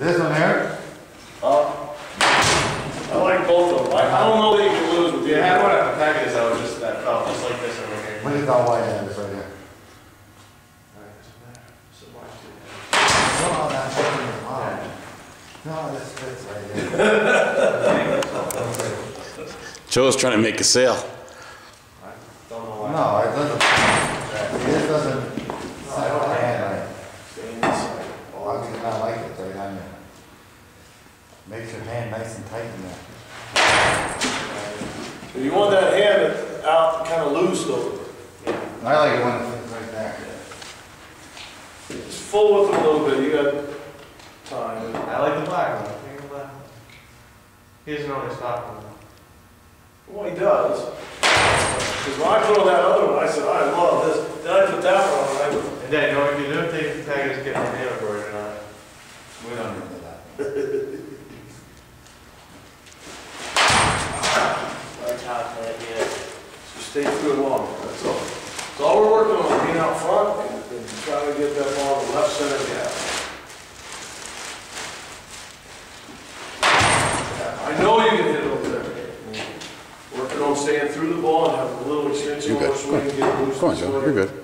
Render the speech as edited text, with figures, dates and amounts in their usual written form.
This one here? I like both of them. I don't know that you can lose with the Yeah, I had one at the package that was just that felt just like this over here. Look at that white end, this right here. No, that's no, this fits right here. Joe's trying to make a sale. I don't know why. No, it doesn't. It doesn't. It's not my hand right. Stay inside. Oh, I do not like it right on you. Makes your hand nice and tight in there. You want that hand out kind of loose though. I like it when it fits right there. Just full with them a little bit. You got time. I like the black one. Take the black one. He doesn't always stop one. Well, he does. Because when I throw that other one, I said, I love this. Then I put that one on, and I would. And then, you know, if you don't take the package, get the name for it or not. We don't need that. Just stay through it long. That's all. So all we're working on is being out front and trying to get that ball in the left center gap. I know you can hit it over there. Working on staying through the ball and having a little extension You're good. on swing and get loose. Come on, Joe. You're good.